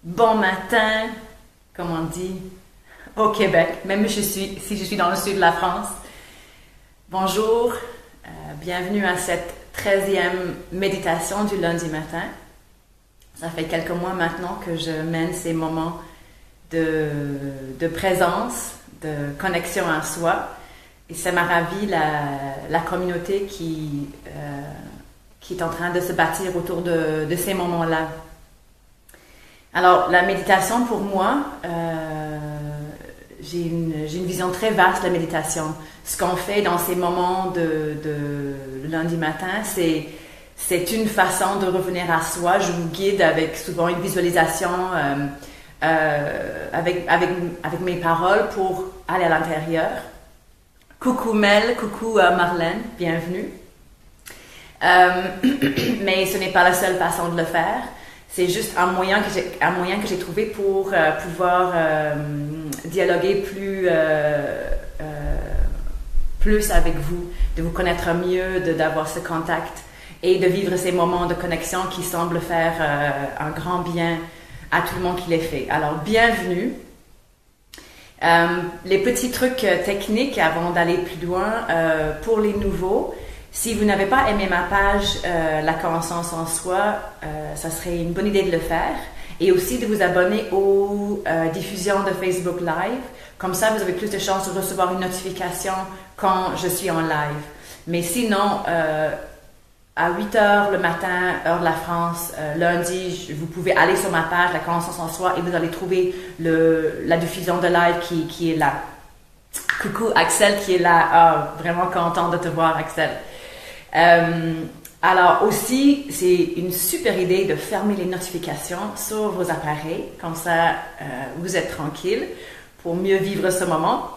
Bon matin, comme on dit, au Québec, même si je suis dans le sud de la France. Bonjour, bienvenue à cette 13e méditation du lundi matin. Ça fait quelques mois maintenant que je mène ces moments de présence, de connexion à soi. Et ça m'a ravi la communauté qui est en train de se bâtir autour de ces moments-là. Alors, la méditation pour moi, j'ai une vision très vaste de la méditation. Ce qu'on fait dans ces moments de lundi matin, c'est une façon de revenir à soi. Je vous guide avec souvent une visualisation avec mes paroles pour aller à l'intérieur. Coucou Mel, coucou Marlène, bienvenue. Mais ce n'est pas la seule façon de le faire. C'est juste un moyen que j'ai trouvé pour pouvoir dialoguer plus avec vous, de vous connaître mieux, d'avoir ce contact et de vivre ces moments de connexion qui semblent faire un grand bien à tout le monde qui les fait. Alors, bienvenue. Les petits trucs techniques avant d'aller plus loin, pour les nouveaux. Si vous n'avez pas aimé ma page La conscience en soi, ça serait une bonne idée de le faire. Et aussi de vous abonner aux diffusions de Facebook Live. Comme ça, vous avez plus de chances de recevoir une notification quand je suis en live. Mais sinon, à 8h le matin, heure de la France, lundi, vous pouvez aller sur ma page La conscience en soi et vous allez trouver la diffusion de live qui est là. Coucou Axel qui est là. Ah, vraiment content de te voir Axel. Alors aussi, c'est une super idée de fermer les notifications sur vos appareils, comme ça vous êtes tranquille pour mieux vivre ce moment.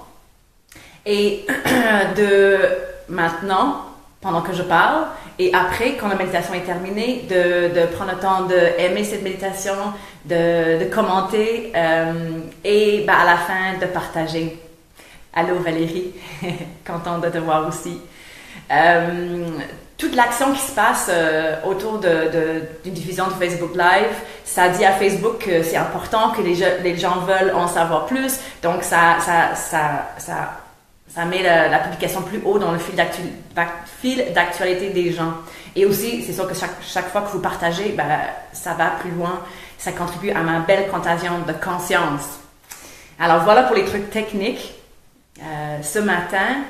Et de maintenant, pendant que je parle, et après, quand la méditation est terminée, de prendre le temps d'aimer cette méditation, de commenter et à la fin de partager. Allô Valérie, contente de te voir aussi. Toute l'action qui se passe autour d'une diffusion de Facebook Live, ça dit à Facebook que c'est important, que les gens veulent en savoir plus. Donc, ça met la publication plus haut dans le fil d'actualité des gens. Et aussi, c'est sûr que chaque fois que vous partagez, ça va plus loin. Ça contribue à ma belle contagion de conscience. Alors, voilà pour les trucs techniques. Ce matin,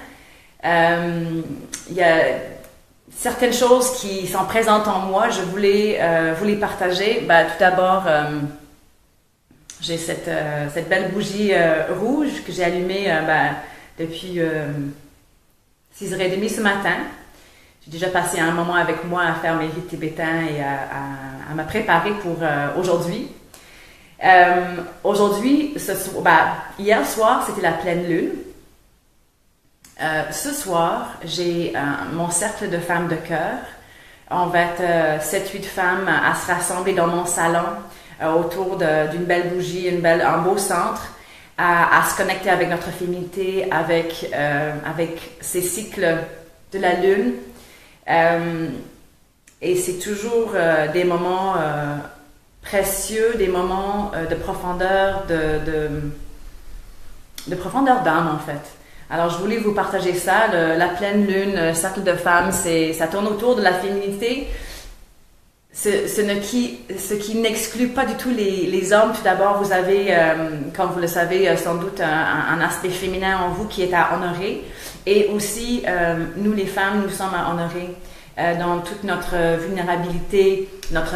il y a certaines choses qui sont présentes en moi. Je voulais vous les partager. Tout d'abord, j'ai cette belle bougie rouge que j'ai allumée depuis 6h30 ce matin. J'ai déjà passé un moment avec moi à faire mes rites tibétains et à me préparer pour aujourd'hui. Aujourd'hui, hier soir, c'était la pleine lune. Ce soir, j'ai mon cercle de femmes de cœur. On va être 7-8 femmes à se rassembler dans mon salon autour d'une belle bougie, un beau centre, à se connecter avec notre féminité, avec ces cycles de la lune. Et c'est toujours des moments précieux, des moments de profondeur, de profondeur d'âme en fait. Alors, je voulais vous partager ça, la pleine lune, cercle de femmes, ça tourne autour de la féminité, ce qui n'exclut pas du tout les hommes. Tout d'abord, vous avez, comme vous le savez, sans doute un aspect féminin en vous qui est à honorer. Et aussi, nous les femmes, nous sommes à honorer dans toute notre vulnérabilité, notre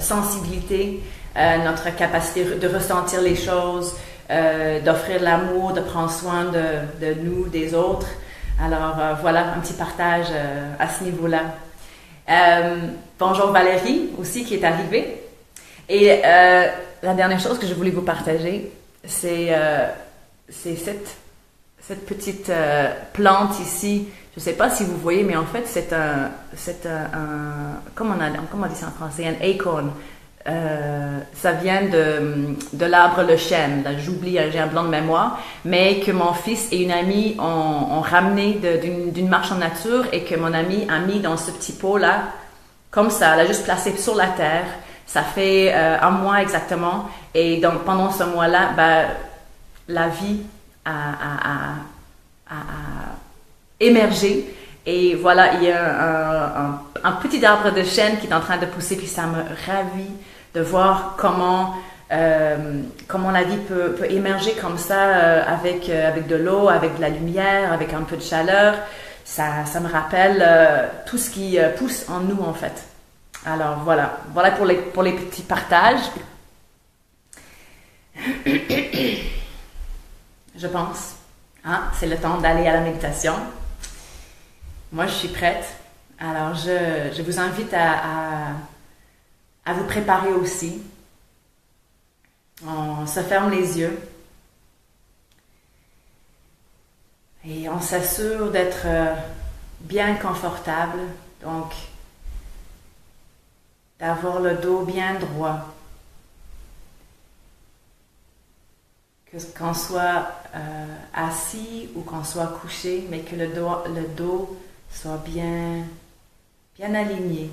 sensibilité, notre capacité de ressentir les choses, d'offrir l'amour, de prendre soin de nous, des autres. Alors voilà, un petit partage à ce niveau-là. Bonjour Valérie aussi qui est arrivée. Et la dernière chose que je voulais vous partager, c'est cette petite plante ici. Je ne sais pas si vous voyez, mais en fait c'est un comment on dit ça en français, un acorn. Ça vient de l'arbre le chêne. Là, j'oublie, j'ai un blanc de mémoire, mais que mon fils et une amie ont ramené d'une marche en nature et que mon ami a mis dans ce petit pot là comme ça, là, juste placé sur la terre. Ça fait un mois exactement. Et donc, pendant ce mois-là, ben, la vie a émergé. Et voilà, il y a un petit arbre de chêne qui est en train de pousser. Puis ça me ravit de voir comment la vie peut émerger comme ça, avec de l'eau, avec de la lumière, avec un peu de chaleur. Ça me rappelle tout ce qui pousse en nous, en fait. Alors voilà pour les petits partages. Je pense. C'est le temps d'aller à la méditation. Moi, je suis prête. Alors, je vous invite à vous préparer aussi. On se ferme les yeux. Et on s'assure d'être bien confortable. Donc, d'avoir le dos bien droit. Qu'on soit assis ou qu'on soit couché, mais que le dos soit bien aligné,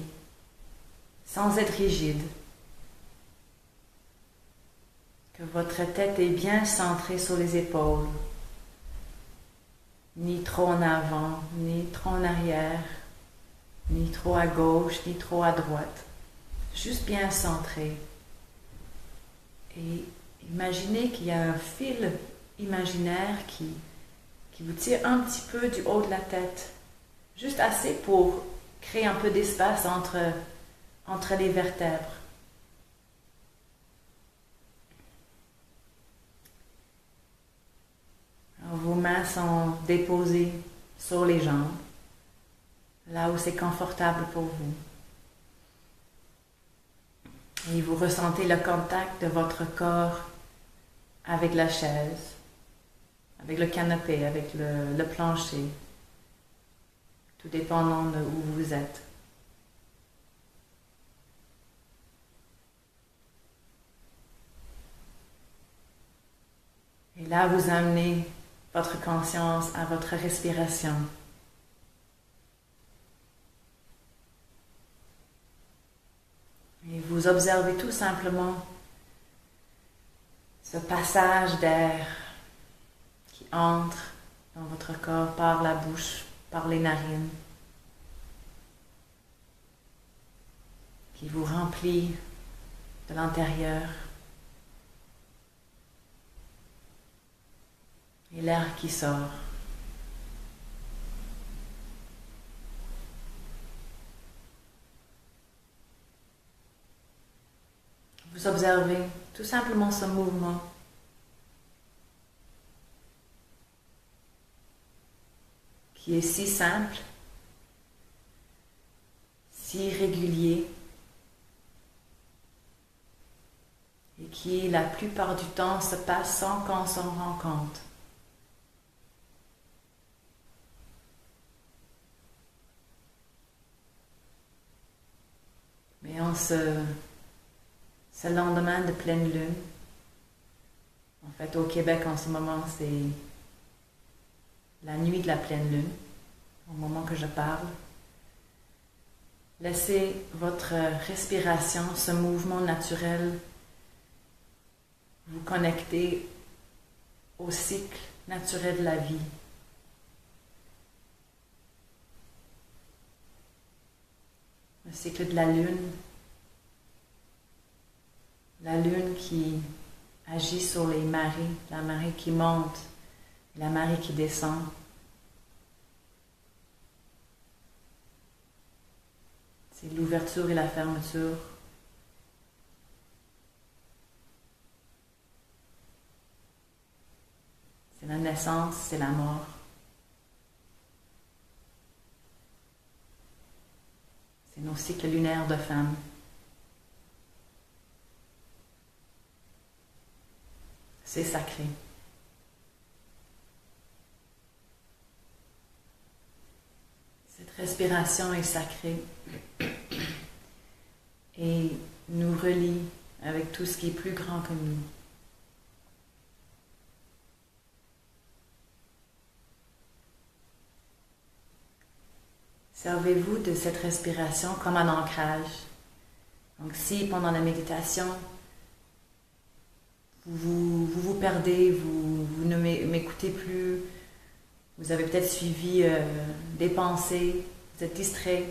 sans être rigide. Que votre tête est bien centrée sur les épaules, ni trop en avant, ni trop en arrière, ni trop à gauche, ni trop à droite. Juste bien centré. Et imaginez qu'il y a un fil imaginaire qui vous tire un petit peu du haut de la tête. Juste assez pour créer un peu d'espace entre les vertèbres. Alors, vos mains sont déposées sur les jambes, là où c'est confortable pour vous. Et vous ressentez le contact de votre corps avec la chaise, avec le canapé, avec le plancher, tout dépendant de où vous êtes. Et là, vous amenez votre conscience à votre respiration. Et vous observez tout simplement ce passage d'air qui entre dans votre corps par la bouche, par les narines, qui vous remplit de l'intérieur. Et l'air qui sort. Vous observez tout simplement ce mouvement. Qui est si simple, si régulier et qui, la plupart du temps, se passe sans qu'on s'en rende compte. Mais en ce lendemain de pleine lune, en fait au Québec en ce moment c'est la nuit de la pleine lune, au moment que je parle, laissez votre respiration, ce mouvement naturel, vous connecter au cycle naturel de la vie. Le cycle de la lune qui agit sur les marées, la marée qui monte, la marée qui descend. C'est l'ouverture et la fermeture. C'est la naissance, c'est la mort. C'est nos cycles lunaires de femmes. C'est sacré. Cette respiration est sacrée et nous relie avec tout ce qui est plus grand que nous. Servez-vous de cette respiration comme un ancrage. Donc si pendant la méditation, vous perdez, vous ne m'écoutez plus, vous avez peut-être suivi des pensées, vous êtes distrait,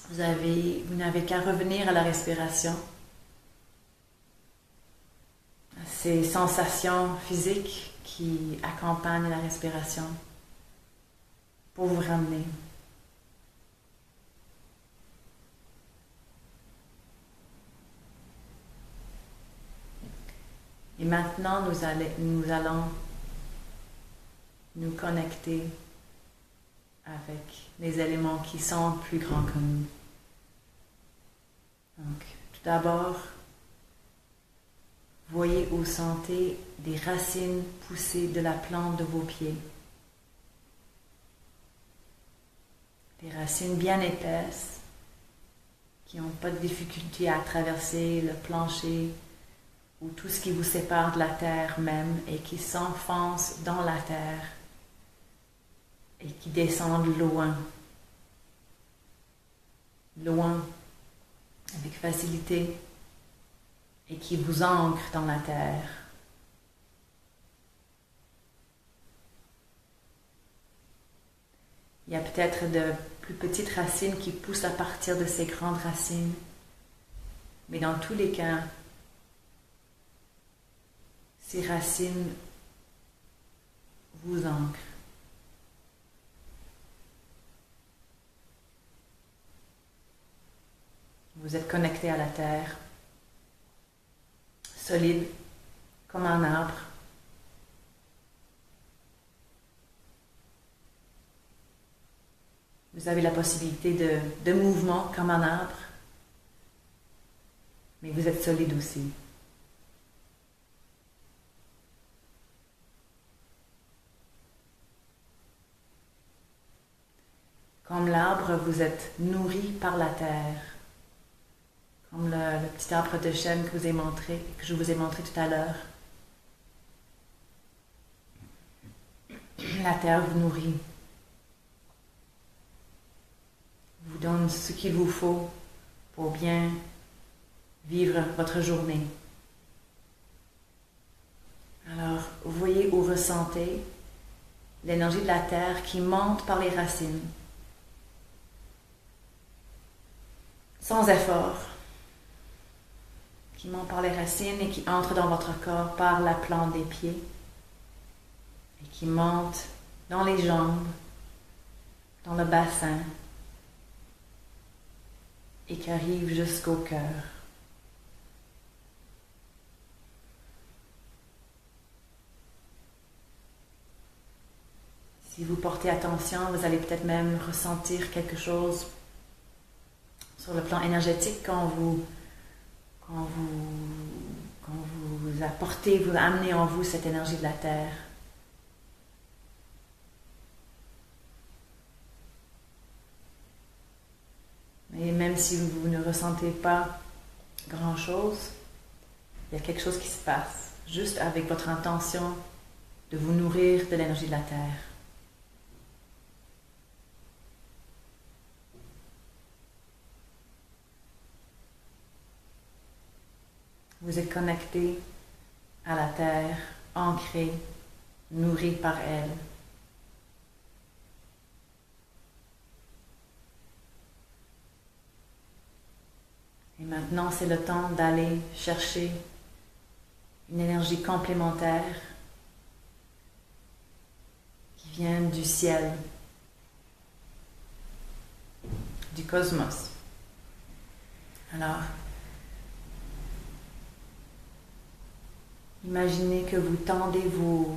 vous n'avez qu'à revenir à la respiration, à ces sensations physiques qui accompagnent la respiration pour vous ramener. Et maintenant, nous allons nous connecter avec les éléments qui sont plus grands que nous. Donc, tout d'abord, voyez ou sentez des racines pousser de la plante de vos pieds. Des racines bien épaisses qui n'ont pas de difficulté à traverser le plancher ou tout ce qui vous sépare de la terre même et qui s'enfoncent dans la terre et qui descendent loin, avec facilité et qui vous ancrent dans la terre. Il y a peut-être de plus petites racines qui poussent à partir de ces grandes racines, mais dans tous les cas, ces racines vous ancrent. Vous êtes connecté à la terre, solide comme un arbre. Vous avez la possibilité de mouvement comme un arbre, mais vous êtes solide aussi. Comme l'arbre, vous êtes nourri par la terre. Comme le petit arbre de chêne que je vous ai montré tout à l'heure. La terre vous nourrit. Vous donne ce qu'il vous faut pour bien vivre votre journée. Alors, voyez ou ressentez l'énergie de la terre qui monte par les racines. Sans effort, qui monte par les racines et qui entre dans votre corps par la plante des pieds et qui monte dans les jambes, dans le bassin et qui arrive jusqu'au cœur. Si vous portez attention, vous allez peut-être même ressentir quelque chose sur le plan énergétique quand vous apportez, vous amenez en vous cette énergie de la terre. Mais même si vous ne ressentez pas grand-chose, il y a quelque chose qui se passe, juste avec votre intention de vous nourrir de l'énergie de la terre. Vous êtes connecté à la terre, ancré, nourri par elle. Et maintenant, c'est le temps d'aller chercher une énergie complémentaire qui vient du ciel, du cosmos. Alors, imaginez que vous tendez vos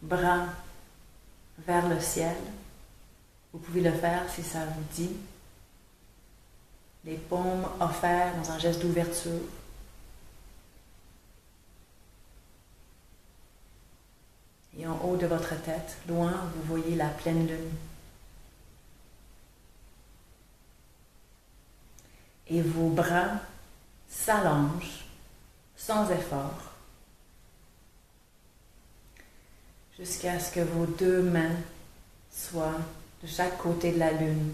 bras vers le ciel. Vous pouvez le faire si ça vous dit. Les paumes offertes dans un geste d'ouverture. Et en haut de votre tête, loin, vous voyez la pleine lune. Et vos bras s'allongent sans effort jusqu'à ce que vos deux mains soient de chaque côté de la lune.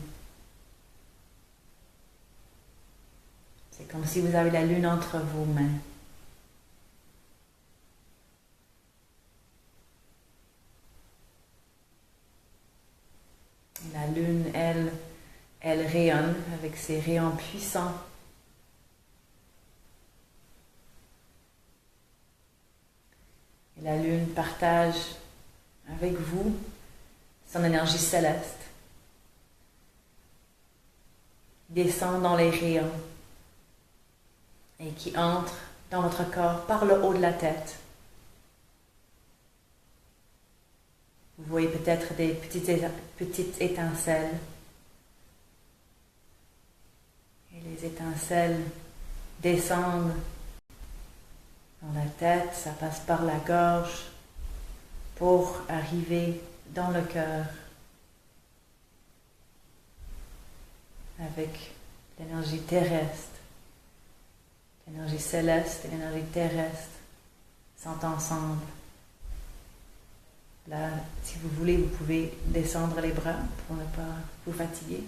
comme si vous avez la lune entre vos mains. La lune, elle rayonne avec ses rayons puissants. Et la lune partage avec vous son énergie céleste. Descend dans les rayons et qui entre dans votre corps par le haut de la tête. Vous voyez peut-être des petites étincelles. Et les étincelles descendent dans la tête, ça passe par la gorge pour arriver dans le cœur avec l'énergie terrestre. L'énergie céleste et l'énergie terrestre sont ensemble. Là, si vous voulez, vous pouvez descendre les bras pour ne pas vous fatiguer.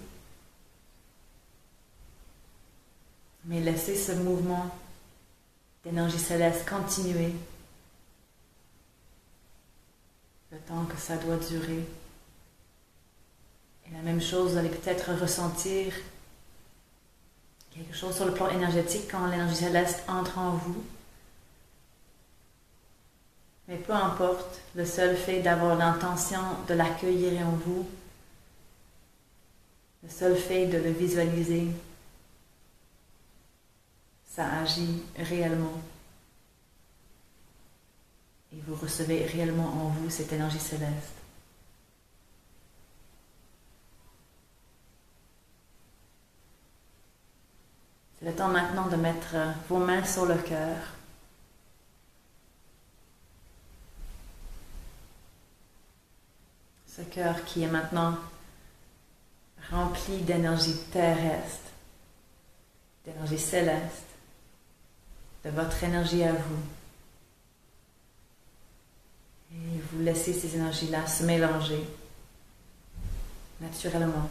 Mais laissez ce mouvement d'énergie céleste continuer le temps que ça doit durer. Et la même chose, vous allez peut-être ressentir quelque chose sur le plan énergétique quand l'énergie céleste entre en vous. Mais peu importe, le seul fait d'avoir l'intention de l'accueillir en vous, le seul fait de le visualiser, ça agit réellement. Et vous recevez réellement en vous cette énergie céleste. C'est le temps maintenant de mettre vos mains sur le cœur. Ce cœur qui est maintenant rempli d'énergie terrestre, d'énergie céleste, de votre énergie à vous. Et vous laissez ces énergies-là se mélanger naturellement.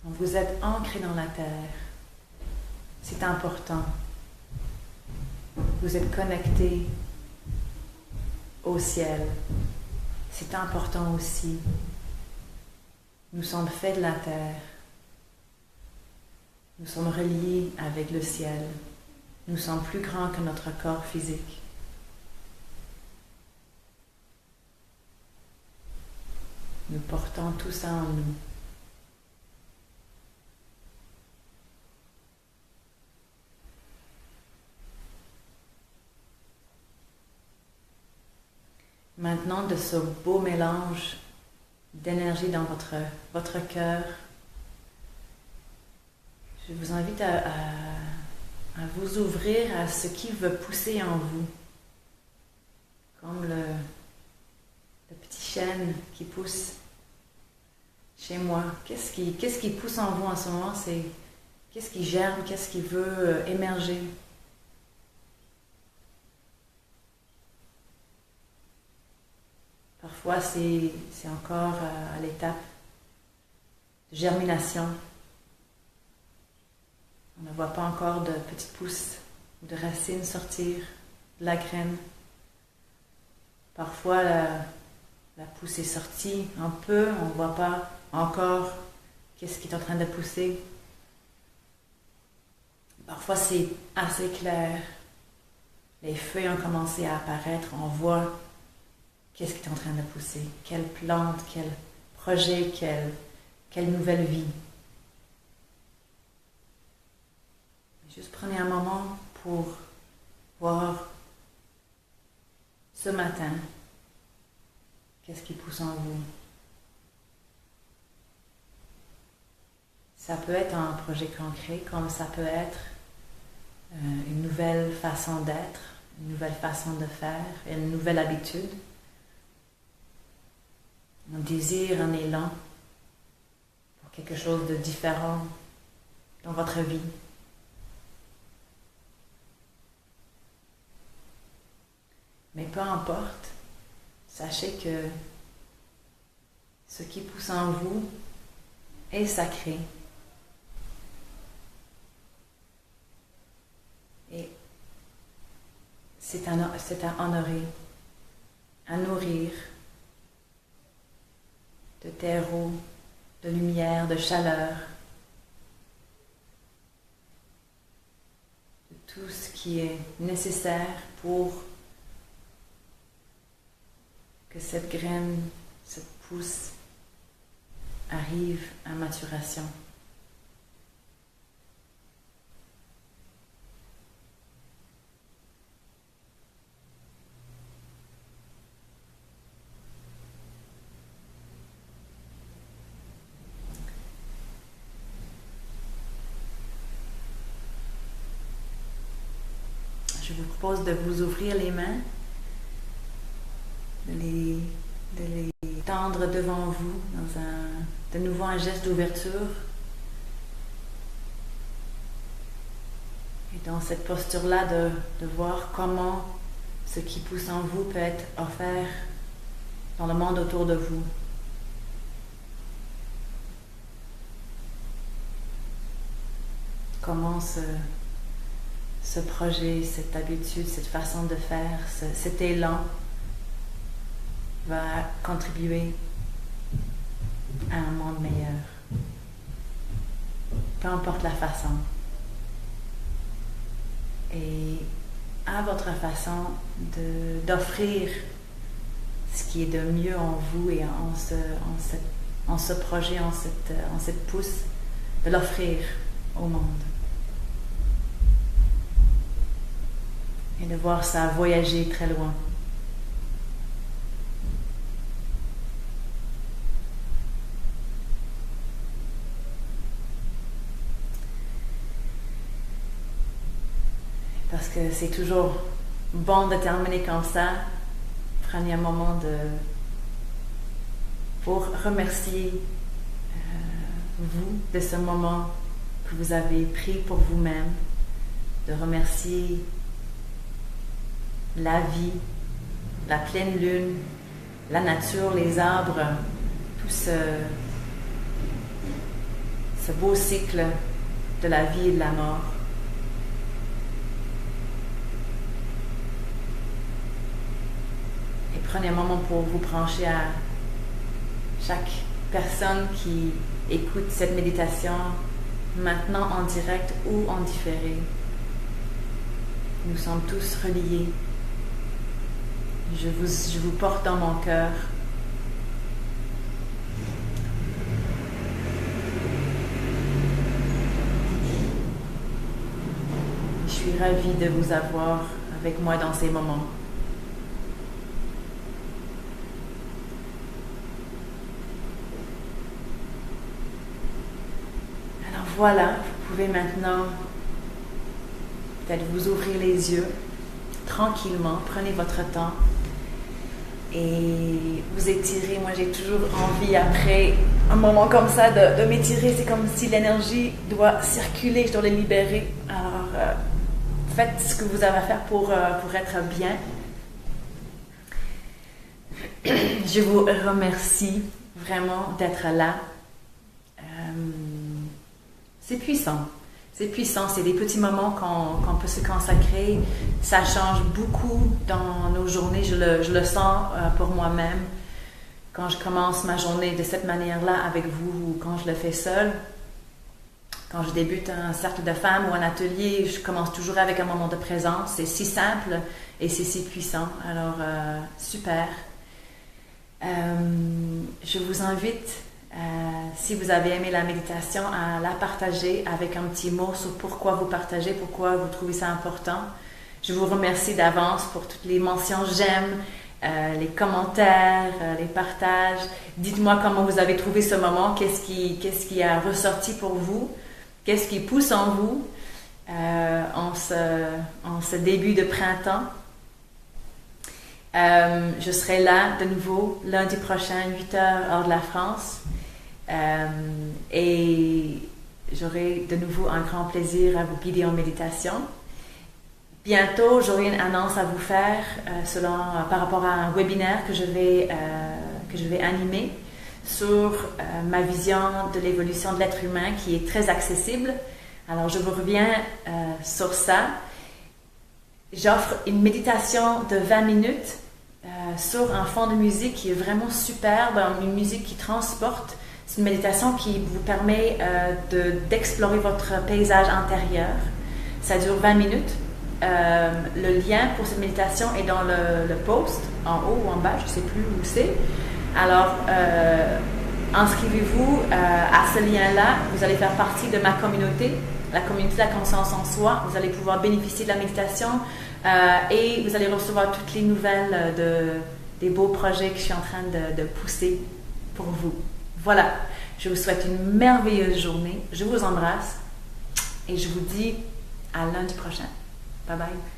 Donc vous êtes ancré dans la terre. C'est important. Vous êtes connecté au ciel. C'est important aussi. Nous sommes faits de la terre. Nous sommes reliés avec le ciel. Nous sommes plus grands que notre corps physique. Nous portons tout ça en nous. Maintenant, de ce beau mélange d'énergie dans votre cœur, je vous invite à vous ouvrir à ce qui veut pousser en vous. Comme le petit chêne qui pousse chez moi. Qu'est-ce qui pousse en vous en ce moment? Qu'est-ce qui germe? Qu'est-ce qui veut émerger? Parfois, c'est encore à l'étape de germination. On ne voit pas encore de petites pousses ou de racines sortir de la graine. Parfois, la pousse est sortie un peu, on ne voit pas encore qu'est-ce qui est en train de pousser. Parfois, c'est assez clair. Les feuilles ont commencé à apparaître, on voit qu'est-ce qui est en train de pousser, quelle plante, quel projet, quelle nouvelle vie. Juste prenez un moment pour voir ce matin qu'est-ce qui pousse en vous. Ça peut être un projet concret, comme ça peut être une nouvelle façon d'être, une nouvelle façon de faire, une nouvelle habitude. Un désir, un élan pour quelque chose de différent dans votre vie. Mais peu importe, sachez que ce qui pousse en vous et sacré. Et c'est à honorer, à nourrir de terreau, de lumière, de chaleur, de tout ce qui est nécessaire pour que cette graine, cette pousse arrive à maturation. Je vous propose de vous ouvrir les mains, de les tendre devant vous dans de nouveau un geste d'ouverture. Et dans cette posture-là, de voir comment ce qui pousse en vous peut être offert dans le monde autour de vous. Comment ce projet, cette habitude, cette façon de faire, cet élan va contribuer à un monde meilleur. Peu importe la façon. Et à votre façon d'offrir ce qui est de mieux en vous et en ce projet, en cette pousse, de l'offrir au monde. Et de voir ça voyager très loin. Parce que c'est toujours bon de terminer comme ça. Prenez un moment pour remercier vous de ce moment que vous avez pris pour vous-même, de remercier la vie, la pleine lune, la nature, les arbres, tout ce beau cycle de la vie et de la mort. Et prenez un moment pour vous brancher à chaque personne qui écoute cette méditation maintenant en direct ou en différé. Nous sommes tous reliés. Je vous porte dans mon cœur. Je suis ravie de vous avoir avec moi dans ces moments. Alors voilà, vous pouvez maintenant peut-être vous ouvrir les yeux tranquillement, prenez votre temps et vous étirez. Moi, j'ai toujours envie, après un moment comme ça, de m'étirer. C'est comme si l'énergie doit circuler, je dois la libérer. Alors, faites ce que vous avez à faire pour être bien. Je vous remercie vraiment d'être là. C'est puissant. C'est puissant, c'est des petits moments qu'on peut se consacrer. Ça change beaucoup dans nos journées. Je le sens pour moi-même. Quand je commence ma journée de cette manière-là avec vous ou quand je le fais seule. Quand je débute un cercle de femmes ou un atelier, je commence toujours avec un moment de présence. C'est si simple et c'est si puissant. Alors, super. Je vous invite, si vous avez aimé la méditation, à la partager avec un petit mot sur pourquoi vous partagez, pourquoi vous trouvez ça important. Je vous remercie d'avance pour toutes les mentions j'aime, les commentaires, les partages. Dites-moi comment vous avez trouvé ce moment, qu'est-ce qui a ressorti pour vous, qu'est-ce qui pousse en vous en ce début de printemps. Je serai là de nouveau lundi prochain, 8h hors de la France. Et j'aurai de nouveau un grand plaisir à vous guider en méditation. Bientôt, j'aurai une annonce à vous faire par rapport à un webinaire que je vais animer sur ma vision de l'évolution de l'être humain qui est très accessible. Alors, je vous reviens sur ça. J'offre une méditation de 20 minutes sur un fond de musique qui est vraiment superbe, une musique qui transporte. C'est une méditation qui vous permet d'explorer votre paysage intérieur. Ça dure 20 minutes. Le lien pour cette méditation est dans le post, en haut ou en bas, je ne sais plus où c'est. Alors, inscrivez-vous à ce lien-là. Vous allez faire partie de ma communauté, la communauté de la conscience en soi. Vous allez pouvoir bénéficier de la méditation et vous allez recevoir toutes les nouvelles des beaux projets que je suis en train de pousser pour vous. Voilà, je vous souhaite une merveilleuse journée. Je vous embrasse et je vous dis à lundi prochain. Bye bye.